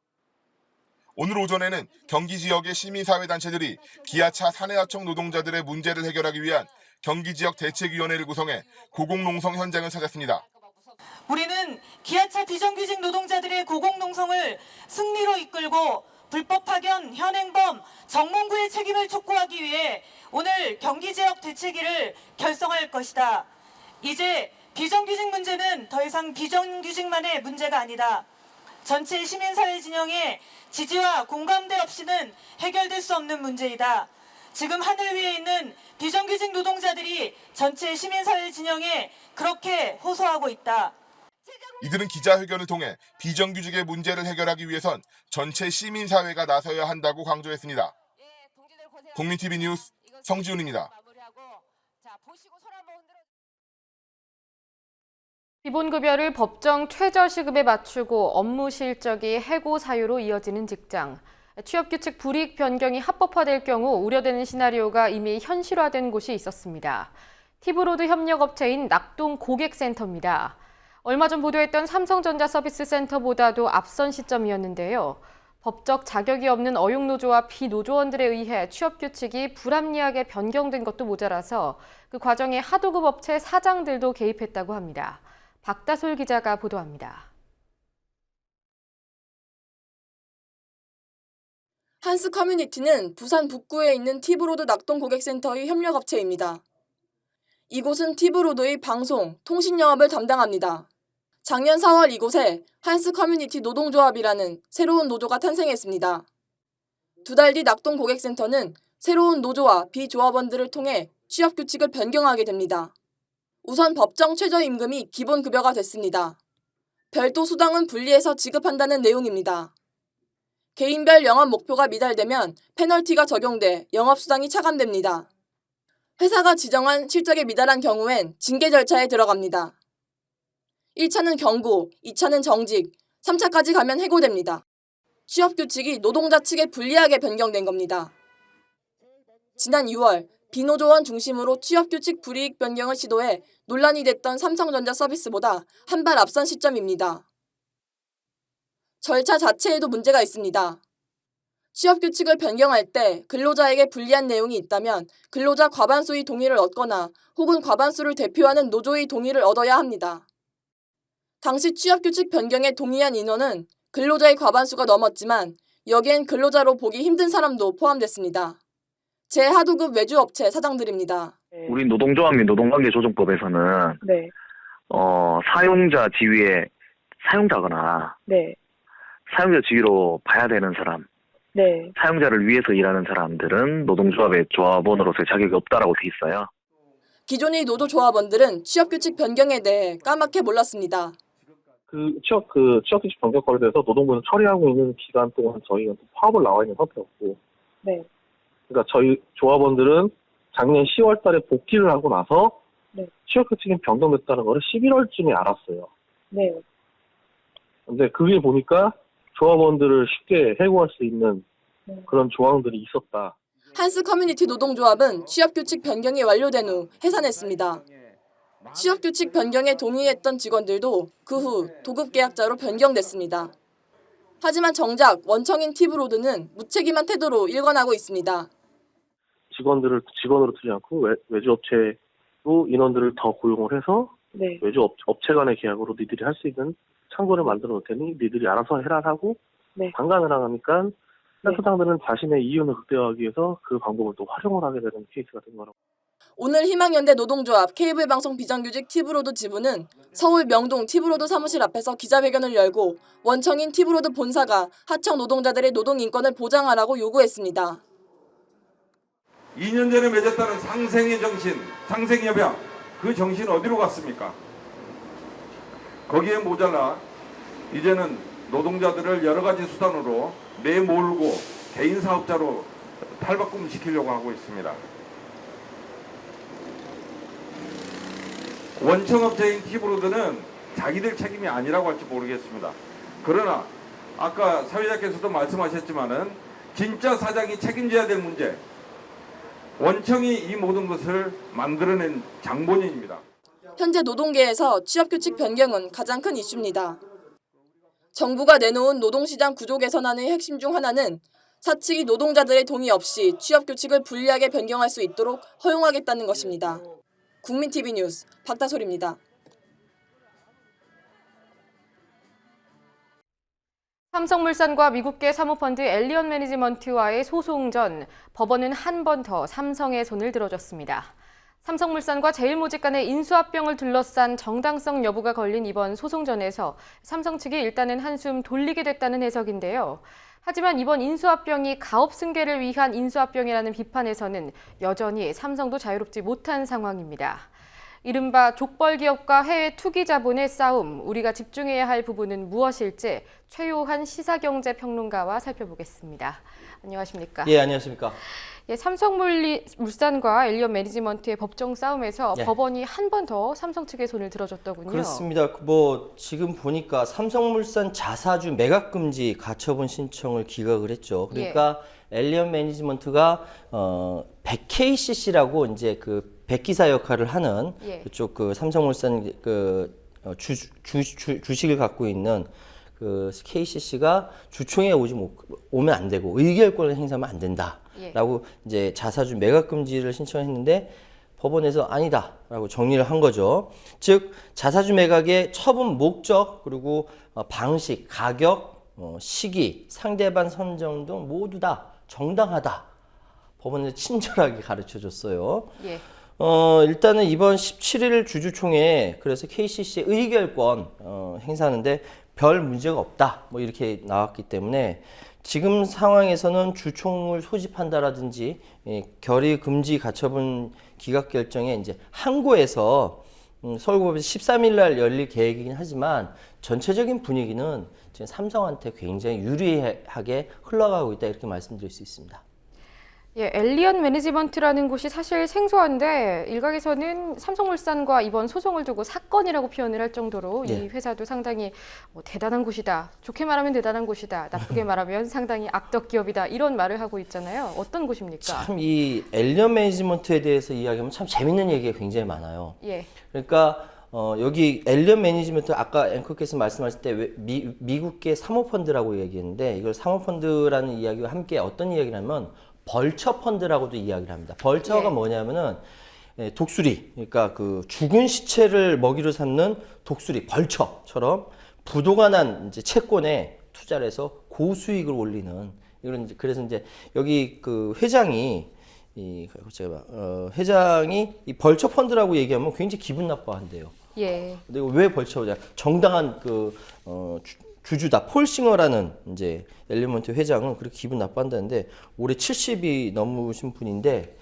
오늘 오전에는 경기 지역의 시민사회단체들이 기아차 사내하청 노동자들의 문제를 해결하기 위한 경기지역 대책위원회를 구성해 고공농성 현장을 찾았습니다. 우리는 기아차 비정규직 노동자들의 고공농성을 승리로 이끌고 불법 파견, 현행범, 정몽구의 책임을 촉구하기 위해 오늘 경기지역 대책위를 결성할 것이다. 이제 비정규직 문제는 더 이상 비정규직만의 문제가 아니다. 전체 시민사회 진영의 지지와 공감대 없이는 해결될 수 없는 문제이다. 지금 하늘 위에 있는 비정규직 노동자들이 전체 시민사회 진영에 그렇게 호소하고 있다. 이들은 기자회견을 통해 비정규직의 문제를 해결하기 위해선 전체 시민사회가 나서야 한다고 강조했습니다. 국민TV 뉴스 성지훈입니다. 기본급여를 법정 최저시급에 맞추고 업무 실적이 해고 사유로 이어지는 직장. 취업규칙 불이익 변경이 합법화될 경우 우려되는 시나리오가 이미 현실화된 곳이 있었습니다. 티브로드 협력업체인 낙동 고객센터입니다. 얼마 전 보도했던 삼성전자 서비스 센터보다도 앞선 시점이었는데요. 법적 자격이 없는 어용노조와 비노조원들에 의해 취업규칙이 불합리하게 변경된 것도 모자라서 그 과정에 하도급 업체 사장들도 개입했다고 합니다. 박다솔 기자가 보도합니다. 한스 커뮤니티는 부산 북구에 있는 티브로드 낙동 고객센터의 협력업체입니다. 이곳은 티브로드의 방송, 통신 영업을 담당합니다. 작년 4월 이곳에 한스 커뮤니티 노동조합이라는 새로운 노조가 탄생했습니다. 2달 뒤 낙동 고객센터는 새로운 노조와 비조합원들을 통해 취업규칙을 변경하게 됩니다. 우선 법정 최저임금이 기본급여가 됐습니다. 별도 수당은 분리해서 지급한다는 내용입니다. 개인별 영업 목표가 미달되면 페널티가 적용돼 영업수당이 차감됩니다. 회사가 지정한 실적에 미달한 경우엔 징계 절차에 들어갑니다. 1차는 경고, 2차는 정직, 3차까지 가면 해고됩니다. 취업규칙이 노동자 측에 불리하게 변경된 겁니다. 지난 6월 비노조원 중심으로 취업규칙 불이익 변경을 시도해 논란이 됐던 삼성전자 서비스보다 한 발 앞선 시점입니다. 절차 자체에도 문제가 있습니다. 취업규칙을 변경할 때 근로자에게 불리한 내용이 있다면 근로자 과반수의 동의를 얻거나 혹은 과반수를 대표하는 노조의 동의를 얻어야 합니다. 당시 취업규칙 변경에 동의한 인원은 근로자의 과반수가 넘었지만 여기엔 근로자로 보기 힘든 사람도 포함됐습니다. 제 하도급 외주업체 사장들입니다. 우리 노동조합 및 노동관계조정법에서는 사용자 지위의 사용자거나 사용자 지위로 봐야 되는 사람, 사용자를 위해서 일하는 사람들은 노동조합의 조합원으로서의 자격이 없다라고 돼 있어요. 기존의 노조조합원들은 취업규칙 변경에 대해 까맣게 몰랐습니다. 취업규칙 변경권에 대해서 노동부는 처리하고 있는 기간 동안 저희가 파업을 나와 있는 상태였고, 그러니까 저희 조합원들은 작년 10월 달에 복귀를 하고 나서 취업규칙이 변경됐다는 거를 11월쯤에 알았어요. 근데 그게 보니까 조합원들을 쉽게 해고할 수 있는 그런 조항들이 있었다. 한스 커뮤니티 노동조합은 취업규칙 변경이 완료된 후 해산했습니다. 취업규칙 변경에 동의했던 직원들도 그 후 도급계약자로 변경됐습니다. 하지만 정작 원청인 티브로드는 무책임한 태도로 일관하고 있습니다. 직원들을 직원으로 두지 않고 외주업체로 인원들을 더 고용을 해서 외주업체 간의 계약으로 니들이 할 수 있는 창구를 만들어 놓을 테니 니들이 알아서 해라 하고 방관을 하니까 사장들은 자신의 이윤을 극대화하기 위해서 그 방법을 또 활용을 하게 되는 케이스가 된 거라고. 오늘 희망연대 노동조합 케이블방송 비정규직 티브로드 지부는 서울 명동 티브로드 사무실 앞에서 기자회견을 열고 원청인 티브로드 본사가 하청 노동자들의 노동인권을 보장하라고 요구했습니다. 2년 전에 맺었다는 상생의 정신, 상생협약, 그 정신 어디로 갔습니까? 거기에 모자라 이제는 노동자들을 여러 가지 수단으로 내몰고 개인 사업자로 탈바꿈시키려고 하고 있습니다. 원청업체인 티브로드는 자기들 책임이 아니라고 할지 모르겠습니다. 그러나 아까 사회자께서도 말씀하셨지만은 진짜 사장이 책임져야 될 문제, 원청이 이 모든 것을 만들어낸 장본인입니다. 현재 노동계에서 취업규칙 변경은 가장 큰 이슈입니다. 정부가 내놓은 노동시장 구조 개선안의 핵심 중 하나는 사측이 노동자들의 동의 없이 취업규칙을 불리하게 변경할 수 있도록 허용하겠다는 것입니다. 국민TV 뉴스 박다솔입니다. 삼성물산과 미국계 사모펀드 엘리언 매니지먼트와의 소송 전 법원은 한 번 더 삼성의 손을 들어줬습니다. 삼성물산과 제일모직 간의 인수합병을 둘러싼 정당성 여부가 걸린 이번 소송전에서 삼성 측이 일단은 한숨 돌리게 됐다는 해석인데요. 하지만 이번 인수합병이 가업 승계를 위한 인수합병이라는 비판에서는 여전히 삼성도 자유롭지 못한 상황입니다. 이른바 족벌 기업과 해외 투기 자본의 싸움, 우리가 집중해야 할 부분은 무엇일지 최요한 시사경제평론가와 살펴보겠습니다. 안녕하십니까? 예, 안녕하십니까? 예, 삼성물산과 엘리언 매니지먼트의 법정 싸움에서 법원이 한 번 더 삼성 측의 손을 들어줬더군요. 그렇습니다. 지금 보니까 삼성물산 자사주 매각 금지 가처분 신청을 기각을 했죠. 그러니까 엘리언 매니지먼트가 KCC라고 이제 그 백기사 역할을 하는 그쪽 그 삼성물산 주식을 갖고 있는 그 KCC가 주총에 오면 안 되고 의결권을 행사하면 안 된다라고 이제 자사주 매각 금지를 신청했는데 법원에서 아니다라고 정리를 한 거죠. 즉 자사주 매각의 처분 목적 그리고 방식, 가격, 시기, 상대방 선정 등 모두 다 정당하다. 법원에서 친절하게 가르쳐줬어요. 일단은 이번 17일 주주총회에 그래서 KCC 의결권 행사하는데 별 문제가 없다. 이렇게 나왔기 때문에 지금 상황에서는 주총을 소집한다라든지 결의 금지 가처분 기각 결정에 이제 항고해서 서울고법이 13일 날 열릴 계획이긴 하지만 전체적인 분위기는 지금 삼성한테 굉장히 유리하게 흘러가고 있다 이렇게 말씀드릴 수 있습니다. 예, 엘리언 매니지먼트라는 곳이 사실 생소한데 일각에서는 삼성물산과 이번 소송을 두고 사건이라고 표현을 할 정도로 이 회사도 상당히 대단한 곳이다. 좋게 말하면 대단한 곳이다. 나쁘게 말하면 상당히 악덕 기업이다. 이런 말을 하고 있잖아요. 어떤 곳입니까? 참 이 엘리언 매니지먼트에 대해서 이야기하면 참 재밌는 얘기가 굉장히 많아요. 예. 그러니까 여기 엘리언 매니지먼트 아까 앵커께서 말씀하실 때 미국계 사모펀드라고 얘기했는데 이걸 사모펀드라는 이야기와 함께 어떤 이야기를 하면 벌처 펀드라고도 이야기를 합니다. 벌처가 뭐냐면은 독수리, 그러니까 그 죽은 시체를 먹이로 삼는 독수리, 벌처처럼 부도가 난 이제 채권에 투자를 해서 고수익을 올리는 이런 그래서 이제 여기 그 회장이 회장이 이 벌처 펀드라고 얘기하면 굉장히 기분 나빠한대요. 예. 근데 왜 벌처냐? 정당한 그 주주다. 폴 싱어라는 이제 엘리먼트 회장은 그렇게 기분 나빠한다는데 올해 70이 넘으신 분인데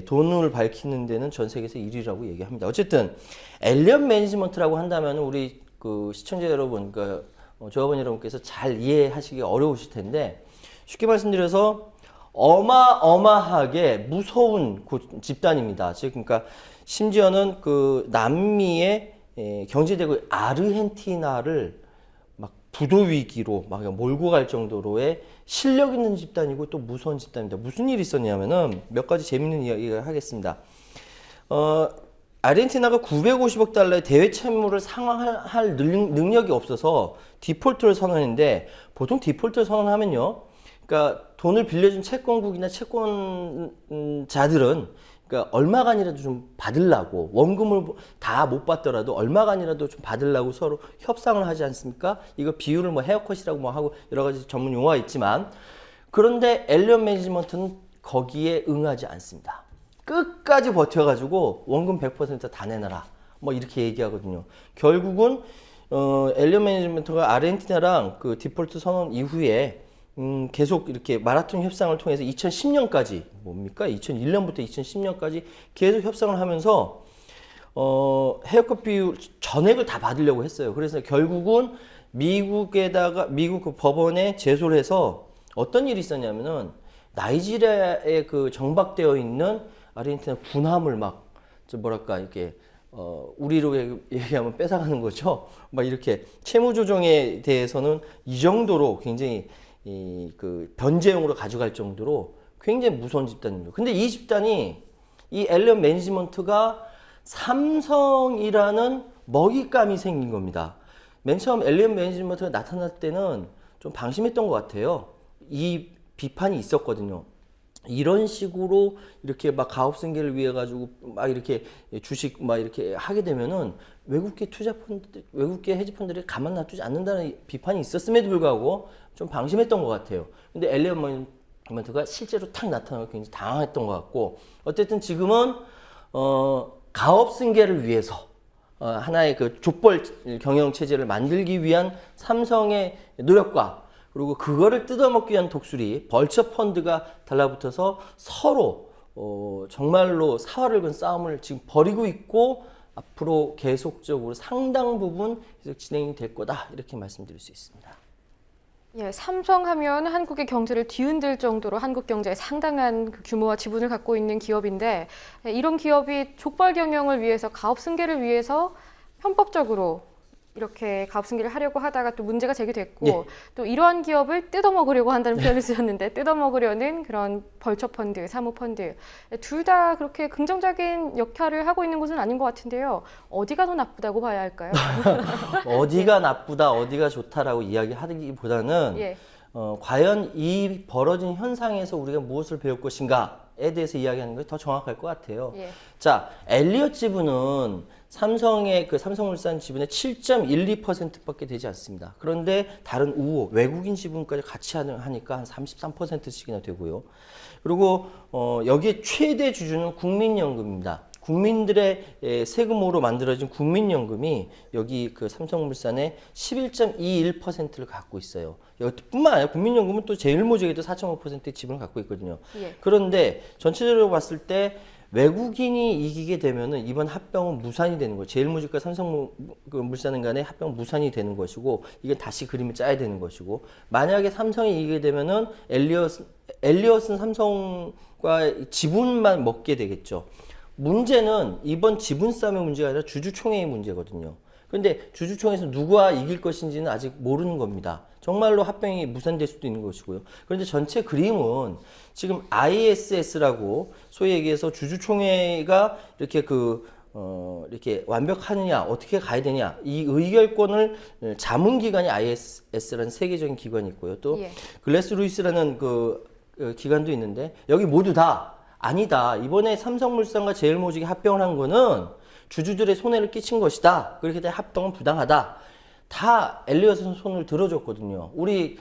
돈을 밝히는 데는 전 세계에서 1위라고 얘기합니다. 어쨌든 엘리언 매니지먼트라고 한다면 우리 그 시청자 여러분, 그 조합원 여러분께서 잘 이해하시기 어려우실 텐데 쉽게 말씀드려서 어마어마하게 무서운 집단입니다. 즉 그러니까 심지어는 그 남미의 경제대국 아르헨티나를 부도 위기로 막 몰고 갈 정도로의 실력 있는 집단이고 또 무서운 집단입니다. 무슨 일이 있었냐면은 몇 가지 재밌는 이야기를 하겠습니다. 아르헨티나가 950억 달러의 대외 채무를 상환할 능력이 없어서 디폴트를 선언했는데 보통 디폴트를 선언하면요. 그러니까 돈을 빌려준 채권국이나 채권자들은 그러니까 얼마간이라도 좀 받으려고 원금을 다 못 받더라도 얼마간이라도 좀 받으려고 서로 협상을 하지 않습니까? 이거 비율을 뭐 헤어컷이라고 뭐 하고 여러 가지 전문 용어가 있지만 그런데 엘리언 매니지먼트는 거기에 응하지 않습니다. 끝까지 버텨가지고 원금 100% 다 내놔라 뭐 이렇게 얘기하거든요. 결국은 엘리언 매니지먼트가 아르헨티나랑 그 디폴트 선언 이후에 계속 이렇게 마라톤 협상을 통해서 2010년까지 뭡니까? 2001년부터 2010년까지 계속 협상을 하면서 헤어컷 비율 전액을 다 받으려고 했어요. 그래서 결국은 미국 그 법원에 제소를 해서 어떤 일이 있었냐면은 나이지리아에 그 정박되어 있는 아르헨티나 군함을 막 뭐랄까 이렇게 우리로 얘기하면 뺏어가는 거죠. 막 이렇게 채무 조정에 대해서는 이 정도로 굉장히 그 변제용으로 가져갈 정도로 굉장히 무서운 집단입니다. 근데 이 집단이 이 엘리언 매니지먼트가 삼성이라는 먹잇감이 생긴 겁니다. 맨 처음 엘리언 매니지먼트가 나타날 때는 좀 방심했던 것 같아요. 이 비판이 있었거든요. 이런 식으로 이렇게 막 가업 승계를 위해 가지고 막 이렇게 주식 막 이렇게 하게 되면은 외국계 투자펀드, 외국계 헤지펀드들이 가만 놔두지 않는다는 비판이 있었음에도 불구하고 좀 방심했던 것 같아요. 근데 엘리언 매니지먼트가 실제로 탁 나타나서 굉장히 당황했던 것 같고 어쨌든 지금은 가업 승계를 위해서 하나의 그 족벌 경영 체제를 만들기 위한 삼성의 노력과 그리고 그거를 뜯어먹기 위한 독수리 벌처 펀드가 달라붙어서 서로 정말로 사활을 건 싸움을 지금 벌이고 있고 앞으로 계속적으로 상당 부분 계속 진행이 될 거다 이렇게 말씀드릴 수 있습니다. 예, 삼성하면 한국의 경제를 뒤흔들 정도로 한국 경제에 상당한 그 규모와 지분을 갖고 있는 기업인데 이런 기업이 족벌 경영을 위해서 가업 승계를 위해서 편법적으로 이렇게 가업 승계를 하려고 하다가 또 문제가 제기됐고 예. 또 이러한 기업을 뜯어먹으려고 한다는 표현을 쓰셨는데 뜯어먹으려는 그런 벌처 펀드, 사모 펀드 둘 다 그렇게 긍정적인 역할을 하고 있는 것은 아닌 것 같은데요. 어디가 더 나쁘다고 봐야 할까요? 어디가 나쁘다, 어디가 좋다라고 이야기하기보다는 예. 과연 이 벌어진 현상에서 우리가 무엇을 배울 것인가에 대해서 이야기하는 것이 더 정확할 것 같아요. 예. 자, 엘리엇 지분은 삼성의 그 삼성물산 지분의 7.12%밖에 되지 않습니다. 그런데 다른 우호, 외국인 지분까지 같이 하니까 한 33%씩이나 되고요. 그리고 여기에 최대 주주는 국민연금입니다. 국민들의 세금으로 만들어진 국민연금이 여기 그 삼성물산의 11.21%를 갖고 있어요. 뿐만 아니라 국민연금은 또 제일모직에도 4.5%의 지분을 갖고 있거든요. 예. 그런데 전체적으로 봤을 때 외국인이 이기게 되면은 이번 합병은 무산이 되는 거예요. 제일모직과 삼성물산은 간에 합병은 무산이 되는 것이고, 이게 다시 그림을 짜야 되는 것이고, 만약에 삼성이 이기게 되면은 엘리엇은 삼성과 지분만 먹게 되겠죠. 문제는 이번 지분 싸움의 문제가 아니라 주주총회의 문제거든요. 그런데 주주총회에서 누가 이길 것인지는 아직 모르는 겁니다. 정말로 합병이 무산될 수도 있는 것이고요. 그런데 전체 그림은 지금 ISS라고 소위 얘기해서 주주총회가 이렇게 이렇게 완벽하느냐, 어떻게 가야 되냐, 이 의결권을 자문 기관이 ISS라는 세계적인 기관이 있고요. 또 글래스 루이스라는 기관도 있는데, 여기 모두 다 아니다. 이번에 삼성물산과 제일모직이 합병을 한 거는 주주들의 손해를 끼친 것이다. 그렇기 때문에 합병은 부당하다. 다 엘리엇은 손을 들어줬거든요. 우리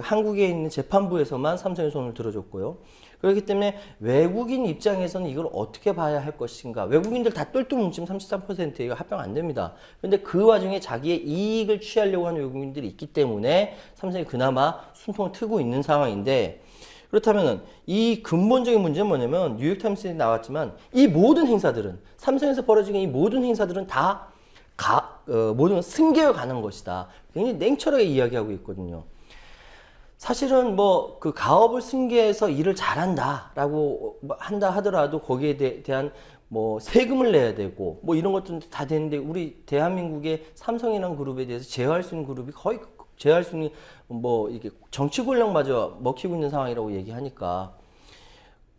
한국에 있는 재판부에서만 삼성의 손을 들어줬고요. 그렇기 때문에 외국인 입장에서는 이걸 어떻게 봐야 할 것인가. 외국인들 다 똘똘 뭉치면 33% 이거 합병 안 됩니다. 그런데 그 와중에 자기의 이익을 취하려고 하는 외국인들이 있기 때문에 삼성이 그나마 숨통을 트고 있는 상황인데, 그렇다면 이 근본적인 문제는 뭐냐면, 뉴욕타임스에 나왔지만 이 모든 행사들은, 삼성에서 벌어지는 이 모든 행사들은 다 모든 승계에 관한 것이다. 굉장히 냉철하게 이야기하고 있거든요. 사실은 그 가업을 승계해서 일을 잘한다라고 한다 하더라도 거기에 대한 세금을 내야 되고 이런 것들은 다 되는데, 우리 대한민국의 삼성이라는 그룹에 대해서 제어할 수 있는 그룹이 거의 제어할 수 있는 이게 정치 권력마저 먹히고 있는 상황이라고 얘기하니까,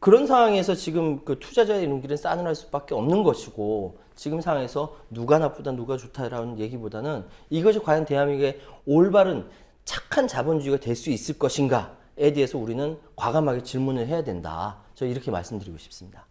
그런 상황에서 지금 그 투자자의 눈길은 싸늘할 수밖에 없는 것이고, 지금 상황에서 누가 나쁘다 누가 좋다라는 얘기보다는 이것이 과연 대한민국의 올바른 착한 자본주의가 될 수 있을 것인가에 대해서 우리는 과감하게 질문을 해야 된다. 저 이렇게 말씀드리고 싶습니다.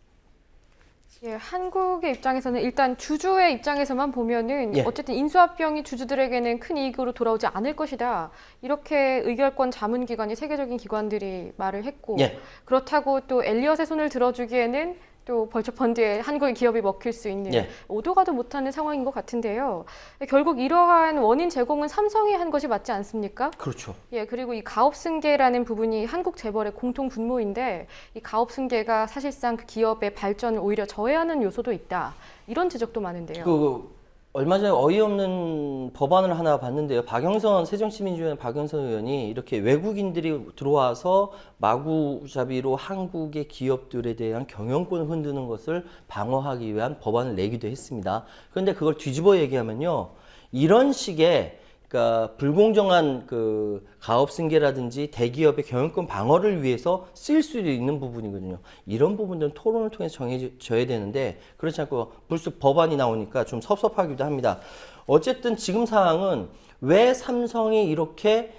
예, 한국의 입장에서는 일단 주주의 입장에서만 보면은 어쨌든 인수합병이 주주들에게는 큰 이익으로 돌아오지 않을 것이다. 이렇게 의결권 자문기관이 세계적인 기관들이 말을 했고, 그렇다고 또 엘리엇의 손을 들어주기에는 또 벌처펀드에 한국의 기업이 먹힐 수 있는 오도 가도 못하는 상황인 것 같은데요. 결국 이러한 원인 제공은 삼성이 한 것이 맞지 않습니까? 그렇죠. 예, 그리고 이 가업승계라는 부분이 한국 재벌의 공통 분모인데, 이 가업승계가 사실상 그 기업의 발전을 오히려 저해하는 요소도 있다. 이런 지적도 많은데요. 얼마 전에 어이없는 법안을 하나 봤는데요. 새정치민주연의 박영선 의원이 이렇게 외국인들이 들어와서 마구잡이로 한국의 기업들에 대한 경영권을 흔드는 것을 방어하기 위한 법안을 내기도 했습니다. 그런데 그걸 뒤집어 얘기하면요, 이런 식의 불공정한 가업승계라든지 대기업의 경영권 방어를 위해서 쓰일 수도 있는 부분이거든요. 이런 부분들은 토론을 통해서 정해져야 되는데, 그렇지 않고 불쑥 법안이 나오니까 좀 섭섭하기도 합니다. 어쨌든 지금 상황은 왜 삼성이 이렇게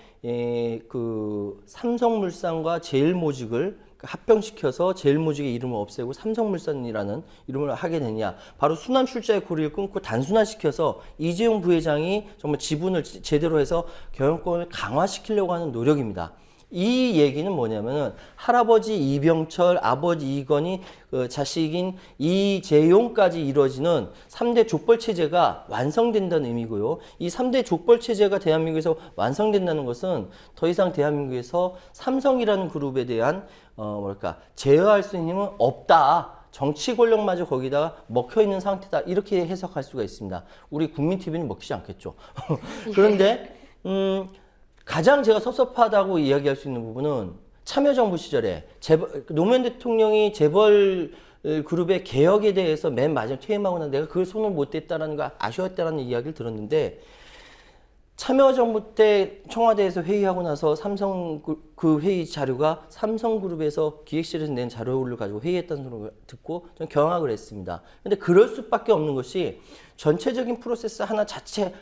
삼성물산과 제일모직을 합병시켜서 제일모직의 이름을 없애고 삼성물산이라는 이름을 하게 되냐. 바로 순환 출자의 고리를 끊고 단순화시켜서 이재용 부회장이 정말 지분을 제대로 해서 경영권을 강화시키려고 하는 노력입니다. 이 얘기는 뭐냐면은, 할아버지 이병철, 아버지 이건희, 자식인 이재용까지 이루어지는 3대 족벌체제가 완성된다는 의미고요. 이 3대 족벌체제가 대한민국에서 완성된다는 것은 더 이상 대한민국에서 삼성이라는 그룹에 대한 제어할 수 있는 힘은 없다. 정치 권력마저 거기다가 먹혀있는 상태다. 이렇게 해석할 수가 있습니다. 우리 국민TV는 먹히지 않겠죠. 그런데 가장 제가 섭섭하다고 이야기할 수 있는 부분은, 참여정부 시절에 노무현 대통령이 재벌 그룹의 개혁에 대해서 맨 마지막 퇴임하고 난 내가 그걸 손을 못 댔다라는 거 아쉬웠다라는 이야기를 들었는데, 참여정부 때 청와대에서 회의하고 나서 삼성 그 회의 자료가 삼성그룹에서 기획실에서 낸 자료를 가지고 회의했다는 소리를 듣고 좀 경악을 했습니다. 근데 그럴 수밖에 없는 것이, 전체적인 프로세스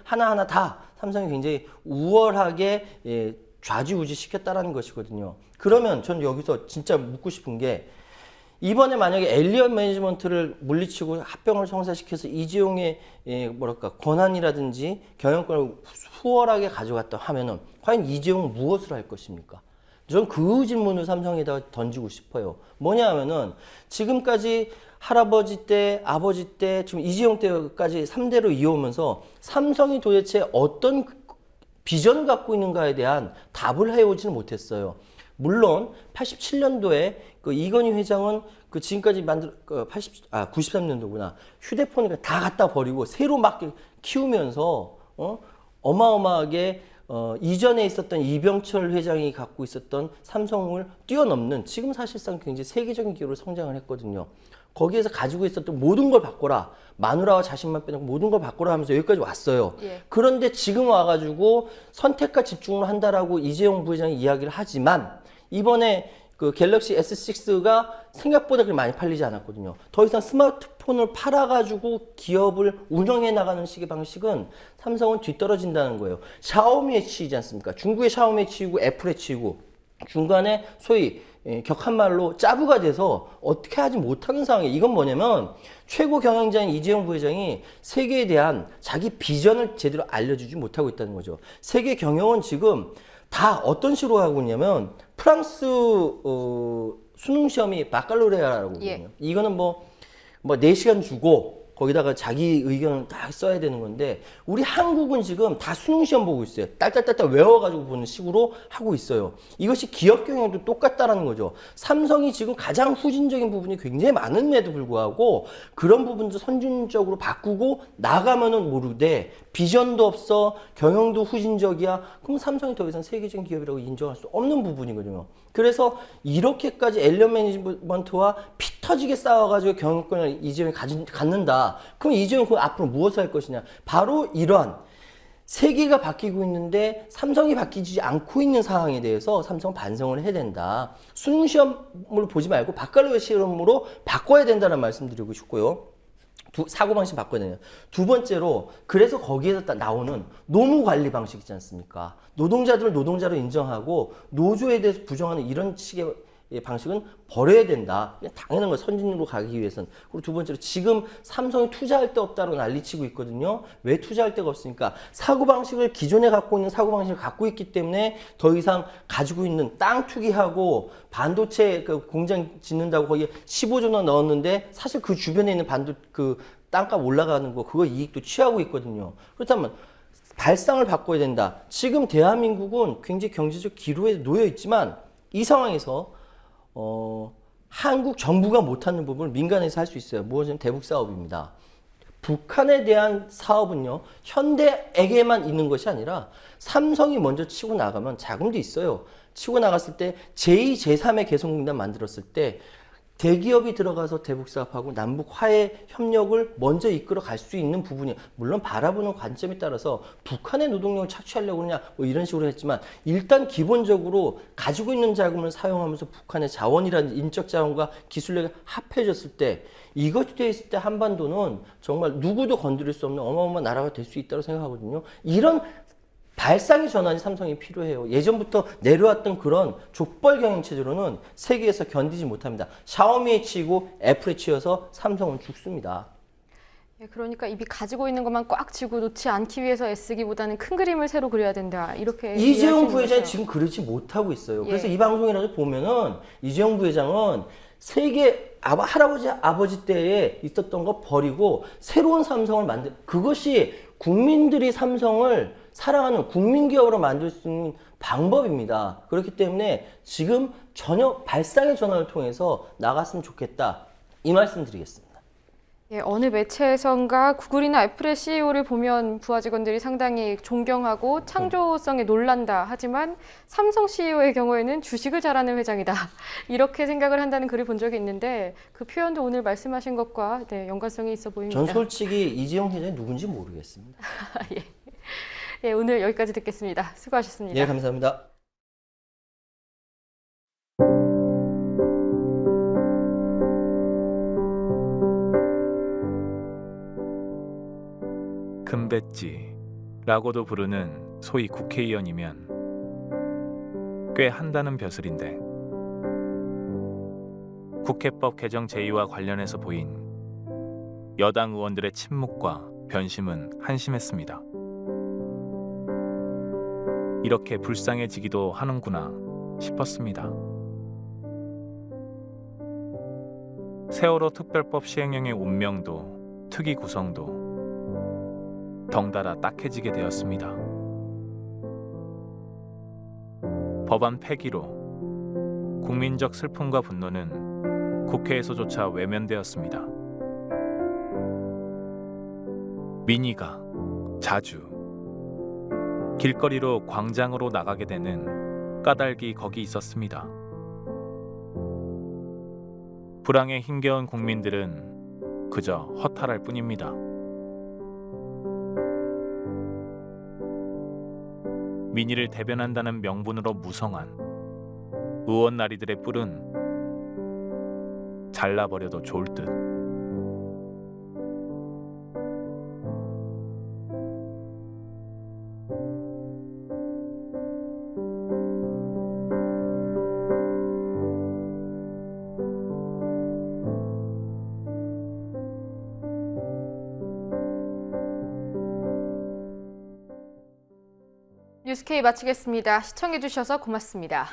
하나하나 다 삼성이 굉장히 우월하게 좌지우지 시켰다라는 것이거든요. 그러면 전 여기서 진짜 묻고 싶은 게, 이번에 만약에 엘리엇 매니지먼트를 물리치고 합병을 성사시켜서 이재용의 권한이라든지 경영권을 수월하게 가져갔다 하면은 과연 이재용은 무엇을 할 것입니까? 저는 그 질문을 삼성에다가 던지고 싶어요. 뭐냐 하면은, 지금까지 할아버지 때, 아버지 때, 지금 이재용 때까지 3대로 이어오면서 삼성이 도대체 어떤 비전을 갖고 있는가에 대한 답을 해오지는 못했어요. 물론 87년도에 그 이건희 회장은 그 지금까지 93년도구나. 휴대폰을 다 갖다 버리고 새로 막 키우면서 어마어마하게 이전에 있었던 이병철 회장이 갖고 있었던 삼성을 뛰어넘는 지금 사실상 굉장히 세계적인 기업으로 성장을 했거든요. 거기에서 가지고 있었던 모든 걸 바꿔라. 마누라와 자식만 빼놓고 모든 걸 바꿔라 하면서 여기까지 왔어요. 예. 그런데 지금 와가지고 선택과 집중을 한다라고 이재용 부회장이 이야기를 하지만 이번에 그 갤럭시 S6가 생각보다 그렇게 많이 팔리지 않았거든요. 더 이상 스마트폰을 팔아가지고 기업을 운영해 나가는 식의 방식은 삼성은 뒤떨어진다는 거예요. 샤오미에 치이지 않습니까? 중국의 샤오미에 치이고 애플에 치이고 중간에 소위 격한 말로 짜부가 돼서 어떻게 하지 못하는 상황이에요. 이건 뭐냐면 최고 경영자인 이재용 부회장이 세계에 대한 자기 비전을 제대로 알려주지 못하고 있다는 거죠. 세계 경영은 지금 다 어떤 식으로 하고 있냐면 프랑스 수능 시험이 바칼로레아라고 하거든요. 이거는 뭐 4시간 주고 거기다가 자기 의견을 다 써야 되는 건데 우리 한국은 지금 다 수능 시험 보고 있어요. 딸딸딸딸 외워가지고 보는 식으로 하고 있어요. 이것이 기업 경영도 똑같다라는 거죠. 삼성이 지금 가장 후진적인 부분이 굉장히 많음에도 불구하고 그런 부분도 선진적으로 바꾸고 나가면은 모르되 비전도 없어 경영도 후진적이야. 그럼 삼성이 더 이상 세계적인 기업이라고 인정할 수 없는 부분이거든요. 그래서 이렇게까지 엘리언 매니지먼트와 피 터지게 싸워가지고 경영권을 이재용이 갖는다. 그럼 이재용이 그 앞으로 무엇을 할 것이냐. 바로 이러한 세계가 바뀌고 있는데 삼성이 바뀌지 않고 있는 상황에 대해서 삼성은 반성을 해야 된다. 수능 시험을 보지 말고 바칼로레아 시험으로 바꿔야 된다는 말씀드리고 싶고요. 사고방식 바꿔야 되네요. 두 번째로 그래서 거기에서 나오는 노무 관리 방식 있지 않습니까? 노동자들을 노동자로 인정하고 노조에 대해서 부정하는 이런 식의 방식은 버려야 된다. 당연한 거 선진으로 가기 위해서는. 그리고 두 번째로 지금 삼성이 투자할 데 없다고 난리치고 있거든요. 왜 투자할 데가 없으니까 사고방식을 기존에 갖고 있는 사고방식을 갖고 있기 때문에 더 이상 가지고 있는 땅 투기하고 반도체 그 공장 짓는다고 거기에 15조 원 넣었는데 사실 그 주변에 있는 그 땅값 올라가는 거 그거 이익도 취하고 있거든요. 그렇다면 발상을 바꿔야 된다. 지금 대한민국은 굉장히 경제적 기로에 놓여 있지만 이 상황에서 한국 정부가 못하는 부분을 민간에서 할 수 있어요. 무엇이냐면 대북 사업입니다. 북한에 대한 사업은요, 현대에게만 있는 것이 아니라 삼성이 먼저 치고 나가면 자금도 있어요. 치고 나갔을 때 제2, 제3의 개성공단 만들었을 때 대기업이 들어가서 대북 사업하고 남북 화해 협력을 먼저 이끌어 갈 수 있는 부분이 물론 바라보는 관점에 따라서 북한의 노동력을 착취하려고 그러냐 뭐 이런 식으로 했지만 일단 기본적으로 가지고 있는 자금을 사용하면서 북한의 자원이라는 인적 자원과 기술력이 합해졌을 때 이것이 되어 있을 때 한반도는 정말 누구도 건드릴 수 없는 어마어마한 나라가 될 수 있다고 생각하거든요. 이런 발상의 전환이 삼성이 필요해요. 예전부터 내려왔던 그런 족벌 경영 체제로는 세계에서 견디지 못합니다. 샤오미에 치이고 애플에 치여서 삼성은 죽습니다. 그러니까 입이 가지고 있는 것만 꽉 쥐고 놓지 않기 위해서 애쓰기보다는 큰 그림을 새로 그려야 된다. 이렇게 이재용 부회장이 지금 그러지 못하고 있어요. 그래서 이 방송이라도 보면은 이재용 부회장은 세계 할아버지 아버지 때에 있었던 거 버리고 새로운 삼성을 그것이 국민들이 삼성을 사랑하는 국민기업으로 만들 수 있는 방법입니다. 그렇기 때문에 지금 전혀 발상의 전환을 통해서 나갔으면 좋겠다. 이 말씀 드리겠습니다. 어느 매체에선가 구글이나 애플의 CEO를 보면 부하 직원들이 상당히 존경하고 창조성에 놀란다. 하지만 삼성 CEO의 경우에는 주식을 잘하는 회장이다. 이렇게 생각을 한다는 글을 본 적이 있는데 그 표현도 오늘 말씀하신 것과 연관성이 있어 보입니다. 전 솔직히 이재용 회장이 누군지 모르겠습니다. 오늘 여기까지 듣겠습니다. 수고하셨습니다. 네, 감사합니다. 금배지라고도 부르는 소위 국회의원이면 꽤 한다는 벼슬인데 국회법 개정 제의와 관련해서 보인 여당 의원들의 침묵과 변심은 한심했습니다. 이렇게 불쌍해지기도 하는구나 싶었습니다. 세월호 특별법 시행령의 운명도 특위 구성도 덩달아 딱해지게 되었습니다. 법안 폐기로 국민적 슬픔과 분노는 국회에서조차 외면되었습니다. 민희가 자주 길거리로 광장으로 나가게 되는 까닭이 거기 있었습니다. 불황에 힘겨운 국민들은 그저 허탈할 뿐입니다. 민희를 대변한다는 명분으로 무성한 의원 나리들의 뿔은 잘라버려도 좋을 듯. 뉴스K 마치겠습니다. 시청해주셔서 고맙습니다.